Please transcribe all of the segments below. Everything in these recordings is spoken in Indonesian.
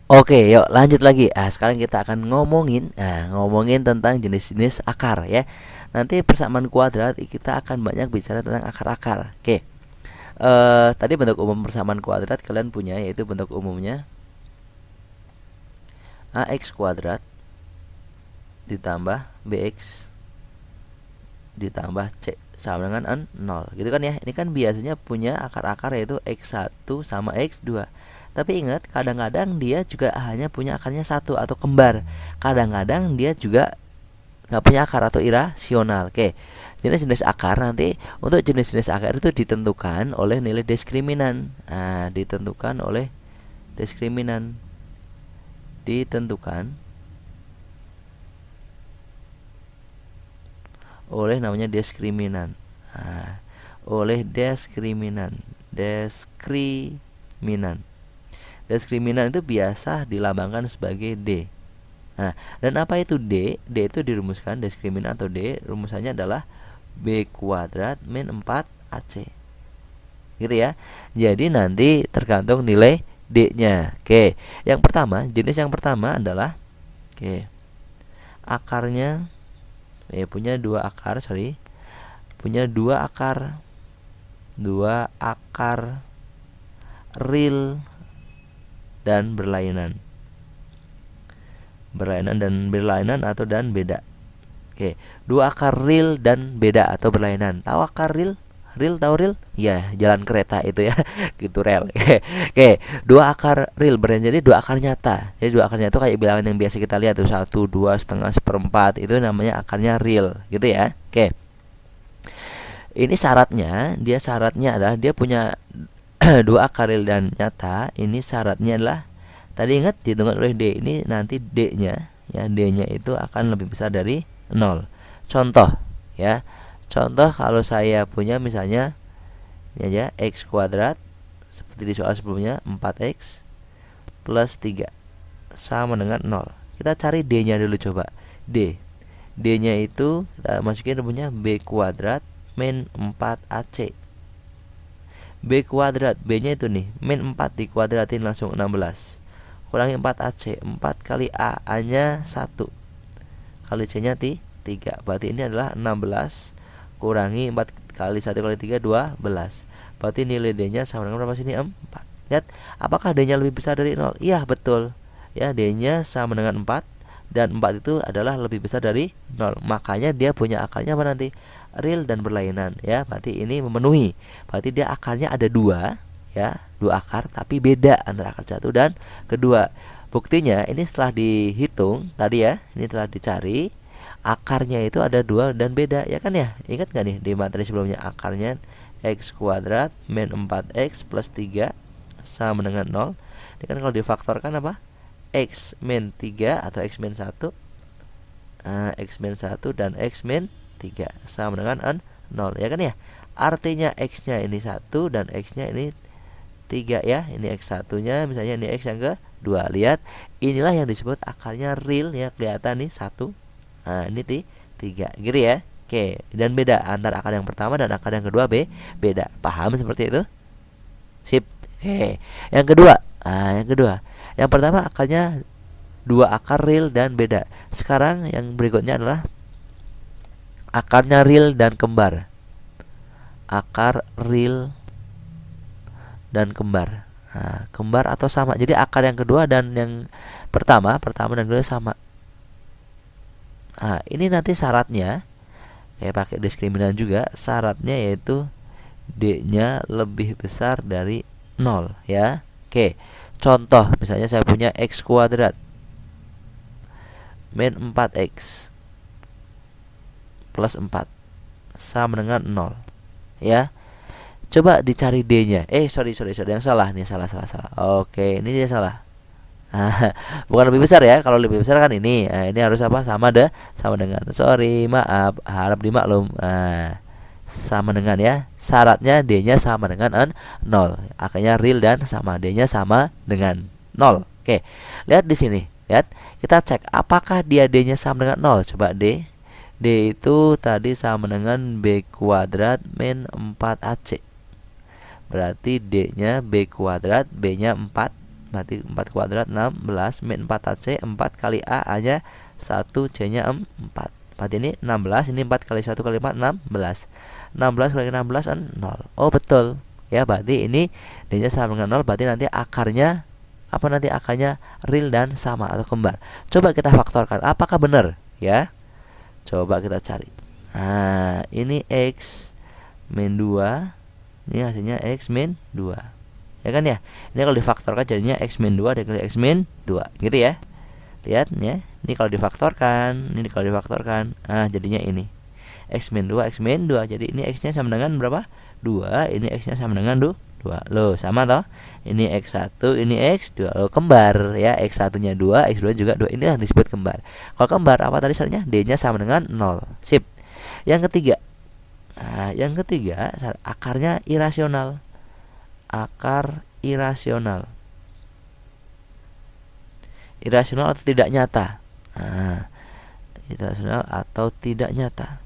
Oke, yuk lanjut lagi. Sekarang kita akan ngomongin tentang jenis-jenis akar ya. Nanti persamaan kuadrat kita akan banyak bicara tentang akar-akar. Oke. Tadi bentuk umum persamaan kuadrat kalian punya, yaitu bentuk umumnya ax kuadrat ditambah bx ditambah c sama dengan 0 gitu kan ya. Ini kan biasanya punya akar-akar yaitu x1 sama x2. Tapi ingat, kadang-kadang dia juga hanya punya akarnya satu atau kembar. Kadang-kadang dia juga nggak punya akar atau irasional. Oke, jenis-jenis akar nanti, untuk jenis-jenis akar itu ditentukan oleh nilai diskriminan. Ditentukan oleh diskriminan. Ditentukan oleh namanya diskriminan. Oleh diskriminan. Diskriminan itu biasa dilambangkan sebagai D. Dan apa itu D? D itu dirumuskan, diskriminan atau D rumusannya adalah B kuadrat min 4AC. Gitu ya. Jadi nanti tergantung nilai D-nya. Oke. Jenis yang pertama adalah akarnya punya dua akar, Punya dua akar real dan berlainan. Dan beda. Oke, dua akar real dan beda atau berlainan. Tahu akar real? Tahu real? Ya, jalan kereta itu ya, gitu rel. Oke, dua akar real berarti jadi dua akar nyata. Jadi dua akar nyata kayak bilangan yang biasa kita lihat tuh, 1, 2, setengah, seperempat, itu namanya akarnya real, gitu ya. Oke. Ini syaratnya adalah dia punya dua akar real dan nyata. Ini syaratnya adalah, tadi ingat dihitungkan oleh D. Ini nanti D-nya itu akan lebih besar dari 0. Contoh ya. Contoh, kalau saya punya misalnya ini aja, x kuadrat seperti di soal sebelumnya, 4x plus 3 sama dengan 0. Kita cari D-nya dulu coba. D-nya itu kita masukin rumusnya B kuadrat min 4AC. B kuadrat, B-nya itu nih, min 4 dikuadratin langsung 16. Kurangi 4AC, 4 kali A-nya 1, kali C-nya 3. Berarti ini adalah 16 kurangi 4 kali 1 kali 3, 12. Berarti nilai D-nya sama dengan berapa sini? 4. Lihat, apakah D-nya lebih besar dari 0? Iya, betul. Ya, D-nya sama dengan 4, dan 4 itu adalah lebih besar dari 0. Makanya dia punya akarnya apa nanti? Real dan berlainan ya. Berarti ini memenuhi. Berarti dia akarnya ada dua ya, dua akar tapi beda antara akar satu dan kedua. Buktinya ini setelah dihitung tadi ya, ini telah dicari akarnya itu ada dua dan beda ya kan ya. Ingat nggak nih di materi sebelumnya, akarnya x kuadrat min 4x plus 3 sama dengan 0. Ini kan kalau difaktorkan apa? X min 3 atau x min 1, x min 1 dan x min 3 sama dengan 0 ya kan ya. Artinya x-nya ini 1 dan x-nya ini 3 ya. Ini x1-nya, misalnya ini x yang kedua. Lihat, inilah yang disebut akarnya real ya, kelihatan nih 1. Ini 3 gitu ya. Oke, dan beda antara akar yang pertama dan akar yang kedua beda. Paham seperti itu? Sip. Oke. Yang kedua. Yang pertama akarnya dua akar real dan beda. Sekarang yang berikutnya adalah akarnya real dan kembar. Akar real dan kembar. Kembar atau sama. Jadi akar yang kedua dan yang pertama dan kedua sama. Ini nanti syaratnya kayak pakai diskriminan juga. Syaratnya yaitu D-nya lebih besar dari 0 ya. Oke. Contoh, misalnya saya punya x kuadrat min 4x plus 4 sama dengan 0 ya. Coba dicari D-nya. Sorry, yang salah nih, salah. Oke, ini dia salah. Bukan lebih besar ya. Kalau lebih besar kan ini. Ini harus apa? Sama dengan. Sorry, maaf, harap dimaklum. Sama dengan ya. Syaratnya D-nya sama dengan 0. Akhirnya real dan sama. D-nya sama dengan 0. Oke. Lihat di sini. Lihat, kita cek apakah dia D-nya sama dengan 0. Coba D. D itu tadi sama dengan B kuadrat min 4AC. Berarti D-nya B kuadrat, B-nya 4. berarti 4 kuadrat 16 min 4AC 4 kali A hanya 1 C nya 4. Berarti ini 16, ini 4 kali 1 kali 4 16. 16 kali 16 kan 0. Oh betul. Ya berarti ini D nya sama dengan 0, berarti nanti akarnya apa, nanti akarnya real dan sama atau kembar. Coba kita faktorkan apakah benar ya. Coba kita cari. Nah, ini X min 2. Ini hasilnya X min 2. Ya kan ya? Ini kalau difaktorkan jadinya X min 2 dikali X min 2. Gitu ya. Lihat ya. Ini kalau difaktorkan, ini kalau difaktorkan, jadinya ini. X min 2, X min 2. Jadi ini X-nya sama dengan berapa? 2. Ini X-nya sama dengan 2. Loh, sama toh? Ini X1, ini X2. Loh, kembar ya. X1-nya 2, X2 juga 2. Ini yang disebut kembar. Kalau kembar apa tadi syaratnya? D-nya sama dengan 0. Sip. Yang ketiga. Nah, yang ketiga akarnya irasional. Akar irasional. Irasional atau tidak nyata. Nah, irasional atau tidak nyata.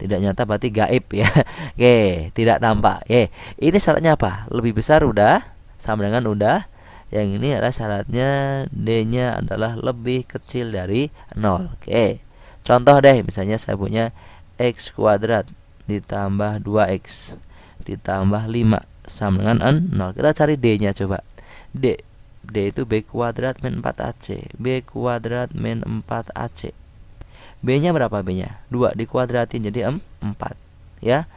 Tidak nyata berarti gaib ya. Oke, tidak tampak. Ini syaratnya apa? Lebih besar udah, sama dengan udah. Yang ini adalah syaratnya D-nya adalah lebih kecil dari 0. Oke. Contoh deh, misalnya saya punya X kuadrat ditambah 2X ditambah 5 sama dengan 0. Kita cari D-nya coba. D itu B kuadrat min 4AC. B kuadrat min 4AC. B-nya berapa B-nya? 2 dikuadratin jadi 4 ya.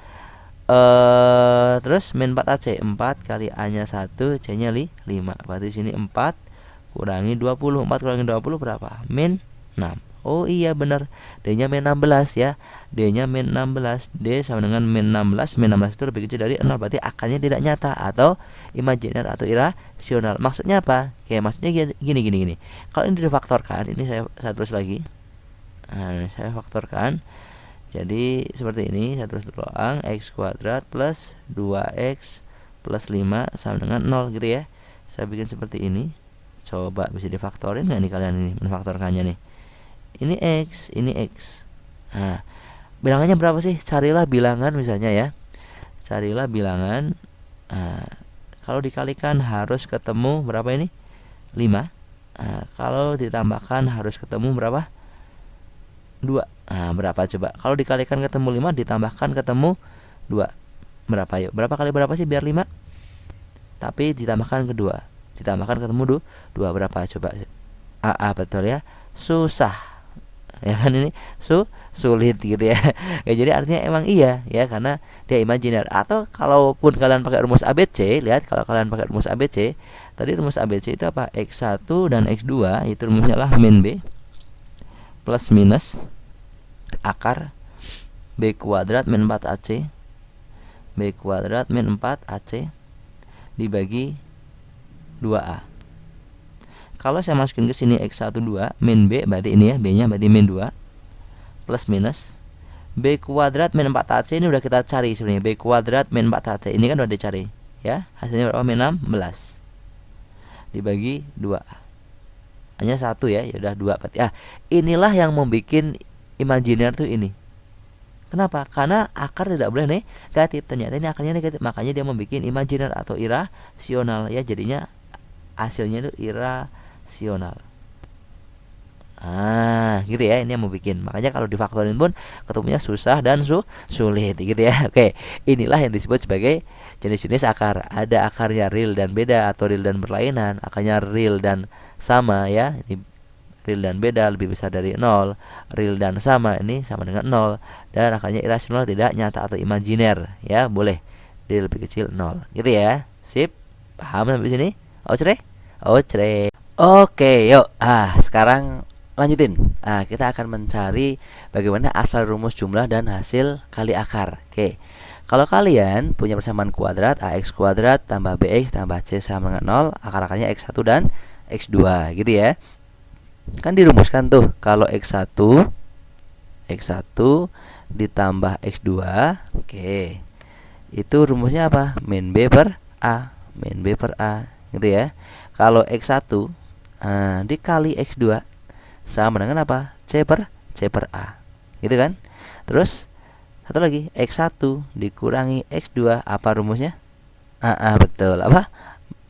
Terus min 4AC 4 kali A-nya 1, C-nya 5. Berarti sini 4 kurangi 20. 4 kurangi 20 berapa? Min 6. Oh iya benar. D-nya min 16 ya. D-nya min 16. D sama dengan min 16. Min 16 itu lebih kecil dari 0. Berarti akarnya tidak nyata atau imajiner atau irasional. Maksudnya apa? Oke, maksudnya gini. Kalau ini difaktorkan, ini saya tulis lagi. Nah, saya faktorkan. Jadi seperti ini, saya tulis doang. X kuadrat plus 2X plus 5 sama dengan 0 gitu ya. Saya bikin seperti ini. Coba bisa difaktorin nggak nih kalian ini menfaktorkannya nih. Ini X, ini X. Nah, bilangannya berapa sih? Carilah bilangan misalnya ya. Carilah bilangan. Nah, kalau dikalikan harus ketemu berapa ini? 5. Nah, kalau ditambahkan harus ketemu berapa? 2. Nah, berapa coba? Kalau dikalikan ketemu 5, ditambahkan ketemu 2. Berapa yuk? Berapa kali berapa sih biar 5? Tapi ditambahkan kedua. Ditambahkan ketemu 2. Berapa coba? Betul ya. Susah. Ya kan ini sulit gitu ya. Jadi artinya emang iya ya, karena dia imajiner. Atau kalaupun kalian pakai rumus ABC, lihat kalau kalian pakai rumus ABC, tadi rumus ABC itu apa? X1 dan X2 itu rumusnya lah min B plus minus akar B kuadrat min 4AC B kuadrat min 4AC dibagi 2A. Kalau saya masukin ke sini X1 2 min B, berarti ini ya, B-nya berarti min 2 plus minus B kuadrat min 4AC. Ini udah kita cari sebenarnya. B kuadrat min 4AC ini kan udah dicari ya. Hasilnya berapa? Min 16 dibagi 2A. Hanya 1 ya, udah 2 berarti. Inilah yang membuat imajiner tuh ini. Kenapa? Karena akar tidak boleh negatif. Ternyata ini akarnya negatif, makanya dia membuat imajiner atau irasional ya. Jadinya hasilnya itu irasional. Gitu ya, ini yang membuat. Makanya kalau difaktorin pun ketemunya susah dan sulit gitu ya. Oke, inilah yang disebut sebagai jenis-jenis akar. Ada akarnya real dan beda atau real dan berlainan. Akarnya real dan sama ya. Ini real dan beda lebih besar dari 0. Real dan sama ini sama dengan 0. Dan akarnya irasional tidak nyata atau imajiner ya. Boleh dia lebih kecil 0 gitu ya. Sip. Paham sampai sini? Ocre? Oke, yuk. Sekarang lanjutin. Kita akan mencari bagaimana asal rumus jumlah dan hasil kali akar. Oke. Kalau kalian punya persamaan kuadrat AX kuadrat tambah BX tambah C sama dengan 0, akar-akarnya X1 dan X2 gitu ya. Kan dirumuskan tuh kalau X1 ditambah X2, oke. Itu rumusnya apa? Min B per A, gitu ya. Kalau X1 dikali X2 sama dengan apa? C per A, gitu kan? Terus satu lagi, X1 dikurangi X2, apa rumusnya? Betul, apa?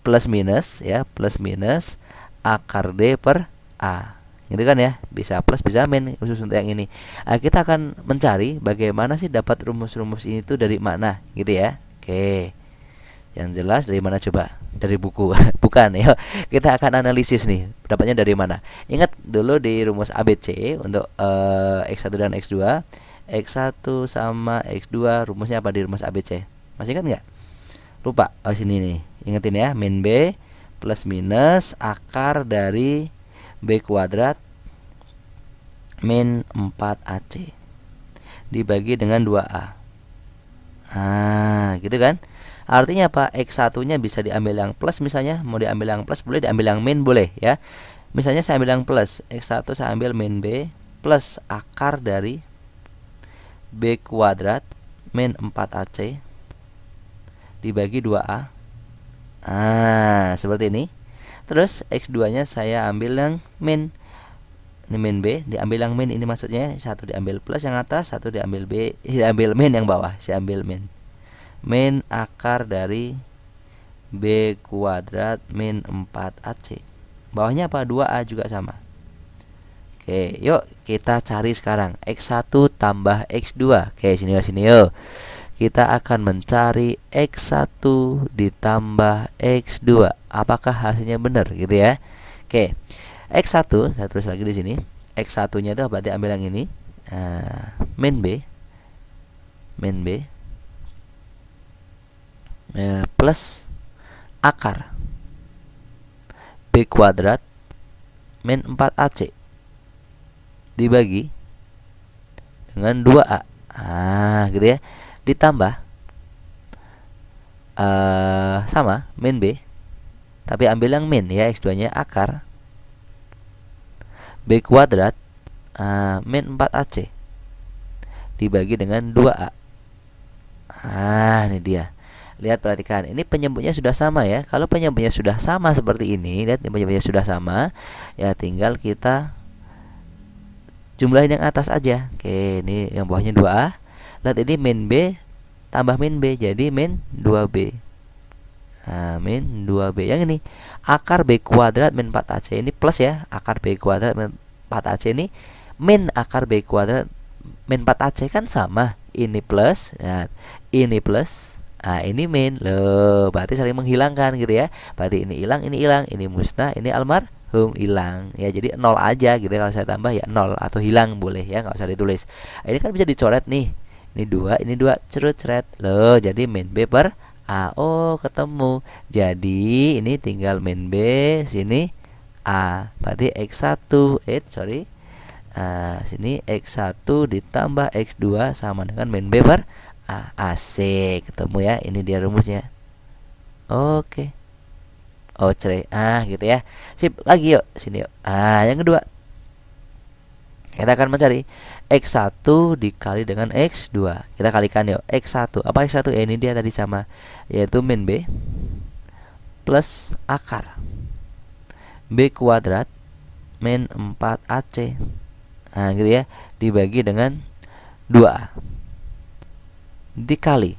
plus minus ya, plus minus akar D per A. Gitu kan ya, bisa plus bisa min khusus untuk yang ini. Kita akan mencari bagaimana sih dapat rumus-rumus ini tuh dari mana gitu ya. Oke. Yang jelas dari mana coba? Dari buku. Bukan ya. Kita akan analisis nih. Dapatnya dari mana? Ingat dulu di rumus ABC untuk X1 dan X2. X1 sama X2 rumusnya apa di rumus ABC? Masih ingat nggak? Lupa. Oh sini nih. Ingetin ya. Min B plus minus akar dari B kuadrat min 4AC dibagi dengan 2A. Gitu kan? Artinya apa? X1-nya bisa diambil yang plus misalnya, mau diambil yang plus boleh, diambil yang min boleh ya. Misalnya saya ambil yang plus, X1 saya ambil min B plus akar dari B kuadrat min 4AC dibagi 2A. Seperti ini. Terus X2-nya saya ambil yang min. Ini min B, diambil yang min, ini maksudnya satu diambil plus yang atas, satu diambil B, diambil min yang bawah, saya ambil min. Min akar dari B kuadrat min 4AC. Bawahnya apa? 2A juga sama. Oke, yuk kita cari sekarang X1 tambah X2. Oke, sini yuk. Kita akan mencari X1 ditambah X2. Apakah hasilnya benar gitu ya? Oke. X1 saya tulis lagi di sini. X1-nya itu berarti ambil yang ini. Min B. Min B plus akar B kuadrat min 4AC dibagi dengan 2A. Gitu ya. Ditambah sama min B, tapi ambil yang min ya, X2-nya akar B kuadrat min 4AC dibagi dengan 2A. Ini dia. Lihat, perhatikan, ini penyebutnya sudah sama ya. Kalau penyebutnya sudah sama seperti ini, lihat ini penyebutnya sudah sama, ya tinggal kita jumlahin yang atas aja. Oke, ini yang bawahnya 2A. Lihat, ini min B tambah min B jadi min 2B. Min 2B. Yang ini akar B kuadrat min 4AC ini plus ya. Akar B kuadrat min 4AC ini min akar B kuadrat min 4AC kan sama. Ini plus, nah, ini plus. Ini min. Loh, berarti saling menghilangkan gitu ya. Berarti ini hilang, ini musnah, ini almarhum hilang. Ya, jadi 0 aja gitu. Kalau saya tambah ya 0 atau hilang boleh ya, nggak usah ditulis. Ini kan bisa dicoret nih. Ini 2, cerut-ceret. Loh, jadi min B per A. Oh, ketemu. Jadi ini tinggal min B, sini A. Berarti X1, sini X1 ditambah X2 sama dengan min B per A. Asik, ketemu ya. Ini dia rumusnya. Oke. Ocre. Gitu ya. Sip, lagi yuk. Sini yuk. Yang kedua. Kita akan mencari X1 dikali dengan X2. Kita kalikan yuk. X1. Apa X1? Ini dia tadi sama, yaitu min B plus akar B kuadrat min 4AC. Gitu ya. Dibagi dengan 2A. Dikali.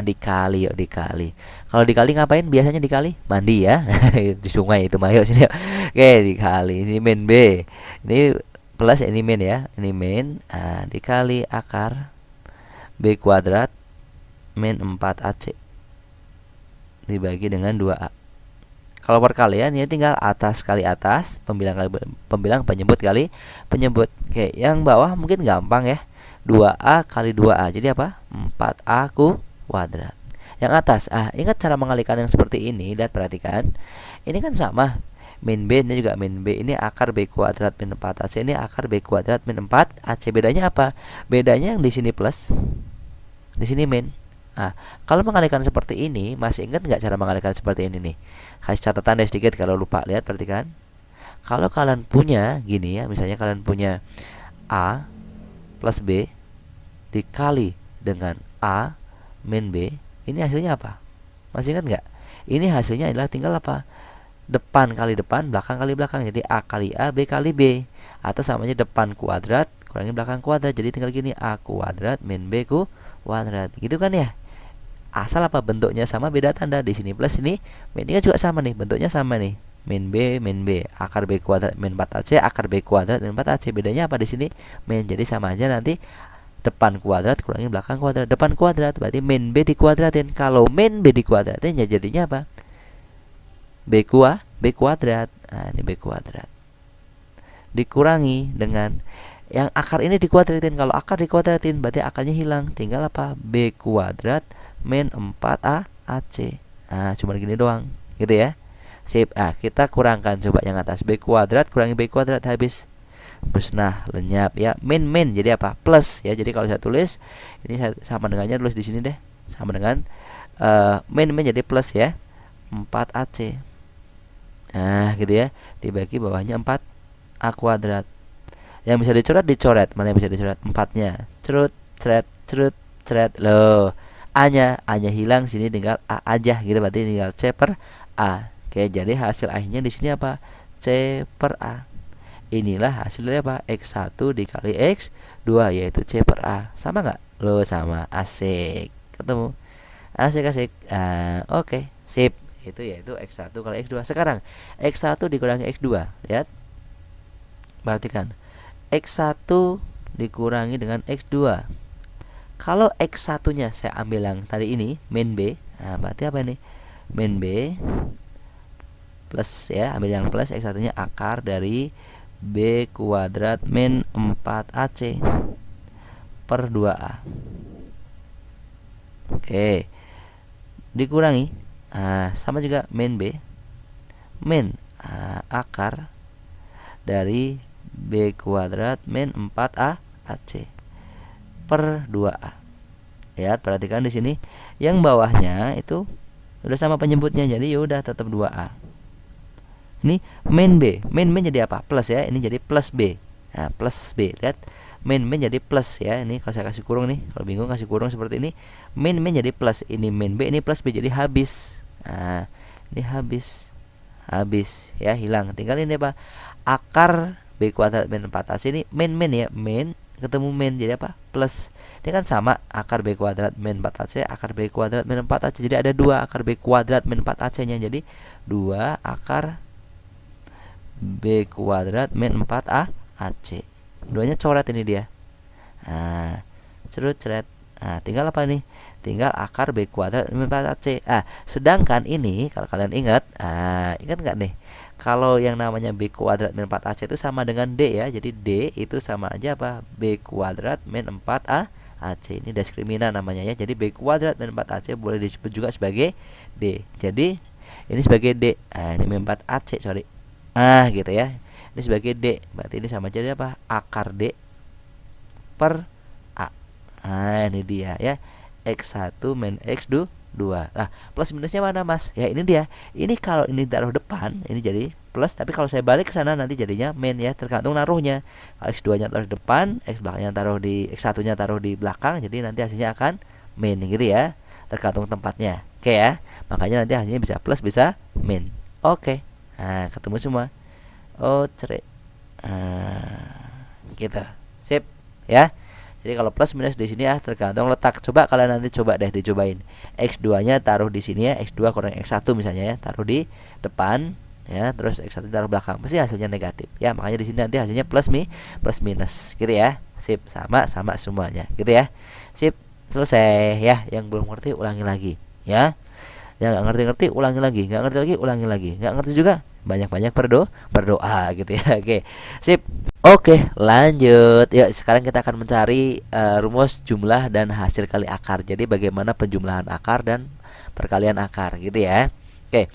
Dikali yuk, dikali. Kalau dikali ngapain? Biasanya dikali mandi ya. Di sungai itu mah. Yuk sini yuk. Oke, dikali. Ini min B. Ini plus, ini min ya. Ini min. Dikali akar B kuadrat min 4AC dibagi dengan 2A. Kalau perkalian ya tinggal atas kali atas, pembilang penyebut kali penyebut. Oke, yang bawah mungkin gampang ya. 2A kali 2A. Jadi apa? 4A kuadrat. Yang atas, ingat cara mengalikan yang seperti ini. Lihat, perhatikan. Ini kan sama. Min B ini juga min B. Ini akar B kuadrat min 4AC. Ini akar B kuadrat min 4AC. Bedanya apa? Bedanya yang di sini plus, di sini min. Kalau mengalikan seperti ini, masih ingat nggak cara mengalikan seperti ini nih? Kasih catatan deh sedikit kalau lupa. Lihat, perhatikan. Kalau kalian punya gini ya, misalnya kalian punya A plus B dikali dengan A min B, ini hasilnya apa? Masih ingat nggak? Ini hasilnya adalah tinggal apa? Depan kali depan, belakang kali belakang. Jadi A kali A, B kali B. Atau samanya depan kuadrat kurangi belakang kuadrat. Jadi tinggal gini, A kuadrat min B kuadrat. Gitu kan ya? Asal apa, bentuknya sama beda tanda. Di sini plus, ini min, ini juga sama nih, bentuknya sama nih. Min B, akar B kuadrat min 4AC, akar B kuadrat min 4AC. Bedanya apa di sini? Min, jadi sama aja nanti depan kuadrat kurangi belakang kuadrat. Depan kuadrat berarti min B dikuadratin. Kalau min B dikuadratin ya jadinya apa? B kuadrat. Nah, ini B kuadrat. Dikurangi dengan yang akar ini dikuadratin. Kalau akar dikuadratin berarti akarnya hilang. Tinggal apa? B kuadrat min 4A AC. Nah, cuma gini doang. Gitu ya. Sip. Ah, kita kurangkan coba yang atas. B kuadrat kurangi B kuadrat habis. Musnah, lenyap ya. Min jadi apa? Plus ya. Jadi kalau saya tulis ini sama dengannya, tulis di sini deh. Sama dengan min jadi plus ya. 4AC. Nah, gitu ya. Dibagi bawahnya 4A kuadrat. Yang bisa dicoret. Mana yang bisa dicoret? 4-nya. Cerut, ceret, cerut, ceret. Loh. A-nya hilang, sini tinggal A aja gitu, berarti tinggal C per A. Oke, jadi hasil akhirnya di sini apa? C per A. Inilah hasilnya apa? X1 dikali X2 yaitu C per A. Sama nggak? Loh, sama. Asik. Ketemu. Asik. Oke. Sip. Itu yaitu X1 kali X2. Sekarang X1 dikurangi X2. Lihat. Perhatikan. X1 dikurangi dengan X2. Kalau X1-nya saya ambil yang tadi ini, min B. Nah, berarti apa ini? Min B plus ya, ambil yang plus, X1-nya akar dari B kuadrat min 4AC per 2A. Oke. Dikurangi. Nah, sama juga min B. Min akar dari B kuadrat min 4A AC per 2A. Ya, perhatikan di sini yang bawahnya itu udah sama penyebutnya, jadi ya udah tetap 2A. Ini min B jadi apa? Plus ya, ini jadi plus B. Nah, plus B. Lihat, min jadi plus ya. Ini kalau saya kasih kurung nih, kalau bingung kasih kurung seperti ini. Min jadi plus, ini min B, ini plus B, jadi habis. Nah, ini habis ya, hilang. Tinggal ini apa? Akar B kuadrat min 4AC ini min ya, min ketemu min jadi apa? Plus. Ini kan sama, akar B kuadrat min 4AC, akar B kuadrat min 4AC. Jadi ada 2 akar B kuadrat min 4AC-nya. Jadi 2 akar B kuadrat min 4A AC. Duanya coret ini dia. Nah, ceret. Nah, tinggal apa nih? Tinggal akar B kuadrat min 4AC. Sedangkan ini kalau kalian ingat, ingat nggak nih? Kalau yang namanya B kuadrat min 4AC itu sama dengan D ya. Jadi D itu sama aja apa? B kuadrat min 4A AC. Ini diskriminan namanya ya. Jadi B kuadrat min 4AC boleh disebut juga sebagai D. Jadi ini sebagai D. Ini min 4AC, sorry. Gitu ya. Ini sebagai D. Berarti ini sama aja apa? Akar D per A. Ini dia ya. X1 min X2. Nah, plus minusnya mana, Mas? Ya, ini dia. Ini kalau ini taruh depan, ini jadi plus, tapi kalau saya balik ke sana nanti jadinya min ya, tergantung naruhnya. Kalau X2-nya taruh depan, X belakangnya taruh di X1-nya taruh di belakang, jadi nanti hasilnya akan min gitu ya. Tergantung tempatnya. Oke ya. Makanya nanti hasilnya bisa plus bisa min. Oke. Nah, ketemu semua. Oh, cerai. Gitu. Sip, ya. Jadi kalau plus minus di sini ya tergantung letak. Coba kalian nanti coba deh dicobain. X2-nya taruh di sini ya, X2 kurang X1 misalnya ya, taruh di depan ya, terus X1 taruh belakang. Pasti hasilnya negatif. Ya, makanya di sini nanti hasilnya plus minus gitu ya. Sip, sama semuanya gitu ya. Sip, selesai ya. Yang belum ngerti ulangi lagi ya. Yang nggak ngerti ulangi lagi, nggak ngerti lagi ulangi lagi, nggak ngerti juga banyak-banyak berdoa gitu ya. Oke, sip. Oke, lanjut. Yuk, sekarang kita akan mencari rumus jumlah dan hasil kali akar. Jadi bagaimana penjumlahan akar dan perkalian akar gitu ya. Oke.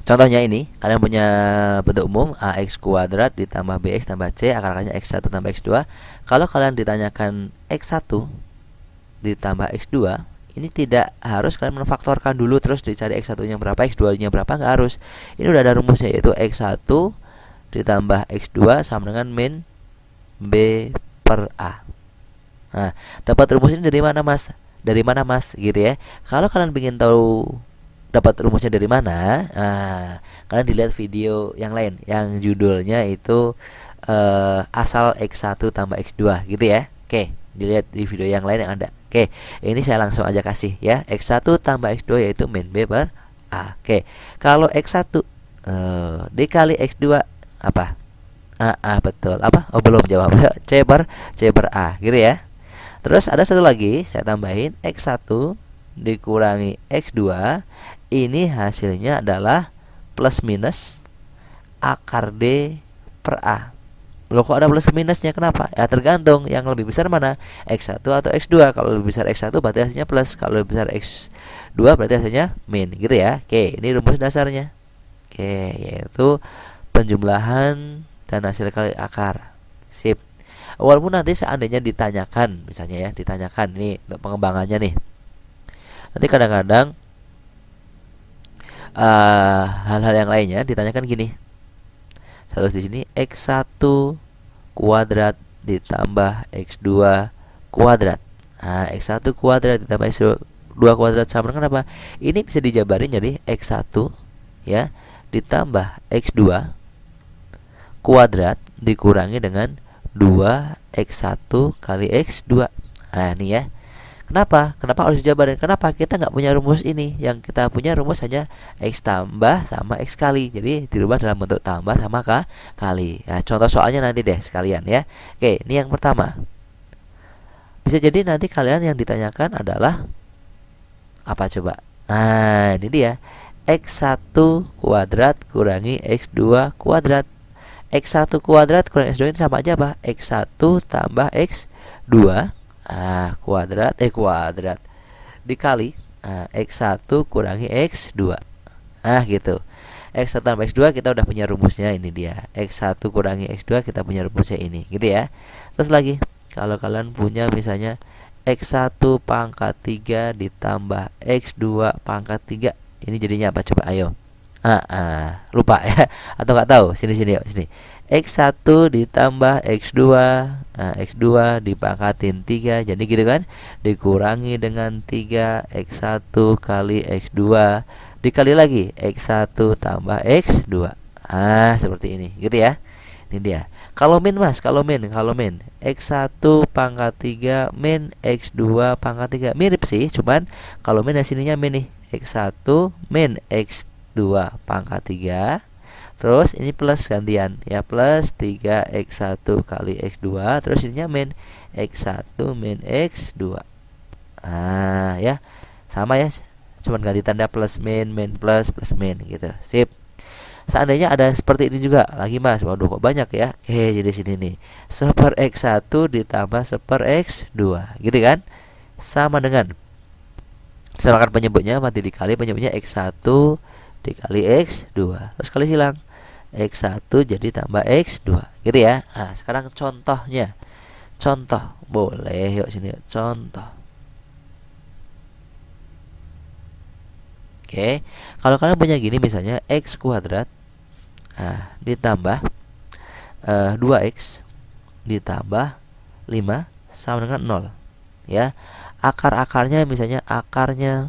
Contohnya ini, kalian punya bentuk umum ax kuadrat ditambah bx tambah c, akar-akarnya x1 tambah x2. Kalau kalian ditanyakan x1 ditambah x2, ini tidak harus kalian memfaktorkan dulu terus dicari x1-nya berapa, x2-nya berapa, nggak harus. Ini udah ada rumusnya, yaitu x1 ditambah x2 sama dengan min b per a. Nah, dapat rumus ini dari mana, Mas? Dari mana, Mas? Gitu ya. Kalau kalian ingin tahu dapat rumusnya dari mana, kalian dilihat video yang lain yang judulnya itu asal x1 tambah x2 gitu ya. Oke. Dilihat di video yang lain yang ada. Oke, ini saya langsung aja kasih ya. X1 tambah X2 yaitu min B per A. Oke, kalau X1 dikali X2 apa? Betul. Apa? Oh, belum jawab. C per A gitu ya. Terus ada satu lagi, saya tambahin X1 dikurangi X2. Ini hasilnya adalah plus minus akar D per A. Loh, kok ada plus minusnya? Kenapa? Ya tergantung yang lebih besar mana, X1 atau X2. Kalau lebih besar X1 berarti hasilnya plus, kalau lebih besar X2 berarti hasilnya min, gitu ya. Oke, ini rumus dasarnya. Oke, yaitu penjumlahan dan hasil kali akar. Sip. Walaupun nanti seandainya ditanyakan, misalnya ya, ditanyakan nih untuk pengembangannya nih. Nanti kadang-kadang hal-hal yang lainnya ditanyakan gini. Saya tulis di sini X1 kuadrat ditambah X2 kuadrat. Nah, X1 kuadrat ditambah X2 kuadrat sama dengan apa? Ini bisa dijabarin jadi X1 ya ditambah X2 kuadrat dikurangi dengan 2x1 kali x2. Nah, ini ya. Kenapa? Kenapa harus dijabarin? Kenapa? Kita nggak punya rumus ini. Yang kita punya rumus hanya x tambah sama x kali. Jadi dirubah dalam bentuk tambah sama kali. Nah, contoh soalnya nanti deh sekalian ya. Oke, ini yang pertama. Bisa jadi nanti kalian yang ditanyakan adalah apa coba? Nah, ini dia. X1 kuadrat kurangi X2 kuadrat. X1 kuadrat kurangi X2 ini sama aja apa? X1 tambah X2 kuadrat dikali X1 kurangi X2. Gitu. X1 tambah X2 kita udah punya rumusnya, ini dia. X1 kurangi X2 kita punya rumusnya ini, gitu ya. Terus lagi, kalau kalian punya misalnya X1 pangkat 3 ditambah X2 pangkat 3, ini jadinya apa coba? Ayo. Lupa ya atau nggak tahu? Sini yuk, sini. X1 ditambah X2, X2 dipangkatin 3, jadi gitu kan, dikurangi dengan 3 X1 kali X2 dikali lagi X1 tambah X2. Seperti ini, gitu ya. Ini dia. Kalau min mas, kalau min X1 pangkat 3 min X2 pangkat 3. Mirip sih, cuman kalau min sininya min nih. X1 min X2 pangkat 3. Terus ini plus gantian ya, plus 3x1 kali x2. Terus ininya min x1 min x2. Ya. Sama ya. Cuman ganti tanda plus min plus min gitu. Sip. Seandainya ada seperti ini juga lagi mas, waduh kok banyak ya. Oke, jadi sini nih, seper x1 ditambah seper x2, gitu kan, sama dengan samakan penyebutnya, mati dikali penyebutnya x1 dikali x2, terus kali silang x1 jadi tambah x2, gitu ya. Nah, sekarang contohnya. Contoh, boleh yuk sini yuk. Contoh. Oke, kalau kalian punya gini misalnya x kuadrat ditambah 2x ditambah 5 sama dengan 0 ya. Akar-akarnya misalnya akarnya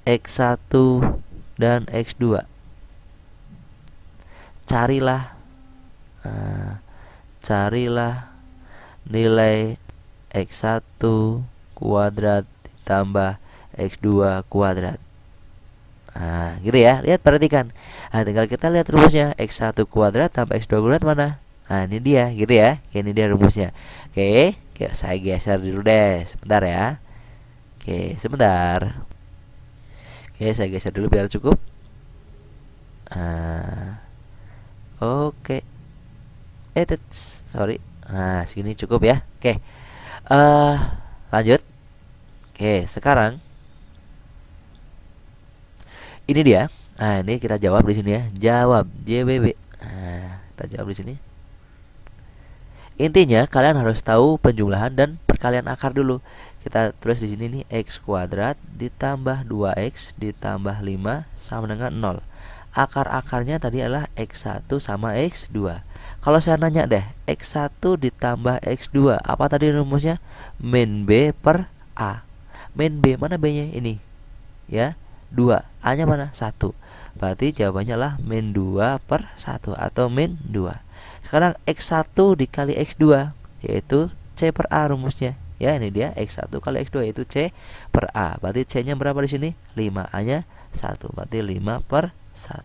x1 dan x2. Carilah nilai x1 kuadrat ditambah x2 kuadrat. Gitu ya. Lihat, perhatikan. Tinggal kita lihat rumusnya. X1 kuadrat tambah x2 kuadrat mana? Ini dia, gitu ya. Ini dia rumusnya. Oke, saya geser dulu deh. Sebentar ya. Oke, sebentar. Oke, saya geser dulu biar cukup. Oke. Sorry. Segini cukup ya. Oke. Lanjut. Oke, sekarang ini dia. Ini kita jawab di sini ya. Jawab JBB. Kita jawab di sini. Intinya kalian harus tahu penjumlahan dan perkalian akar dulu. Kita tulis di sini nih, x kuadrat ditambah 2x ditambah 5 sama dengan 0. Akar-akarnya tadi adalah x1 sama x2. Kalau saya nanya deh, x1 ditambah x2, apa tadi rumusnya? Min B per A. Min B, mana B-nya? Ini ya, 2. A-nya mana? 1. Berarti jawabannya adalah min 2 per 1 atau min 2. Sekarang X1 dikali X2 yaitu C per A rumusnya. Ya, ini dia X1 kali X2 yaitu C per A. Berarti C-nya berapa di sini? 5, A-nya 1. Berarti 5 per 1.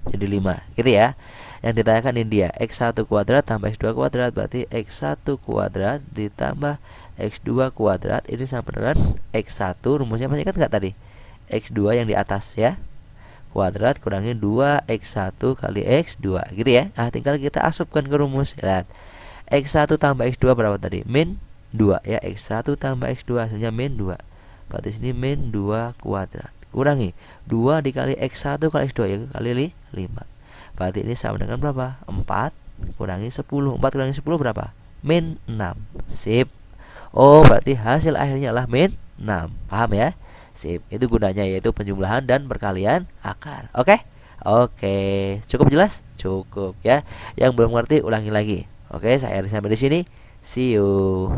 Jadi 5, gitu ya. Yang ditanyakan ini dia, X1 kuadrat tambah X2 kuadrat, berarti X1 kuadrat ditambah X2 kuadrat ini sama dengan X1, rumusnya masih ingat nggak tadi? X2 yang di atas ya, kuadrat kurangi 2X1 kali X2, gitu ya. Nah, tinggal kita asupkan ke rumus. Lihat, X1 tambah X2 berapa tadi? Min 2 ya, X1 tambah X2 hasilnya min 2. Berarti sini min 2 kuadrat. Kurangi 2 dikali X1 kali X2 ya, kali 5. Berarti ini sama dengan berapa? 4 kurangi 10. 4 kurangi 10 berapa? Min 6. Sip. Oh, berarti hasil akhirnya adalah min 6. Paham ya? Sip. Itu gunanya yaitu penjumlahan dan perkalian akar. Oke? Oke. Cukup jelas? Cukup ya. Yang belum ngerti ulangi lagi. Oke, saya sampai di sini. See you.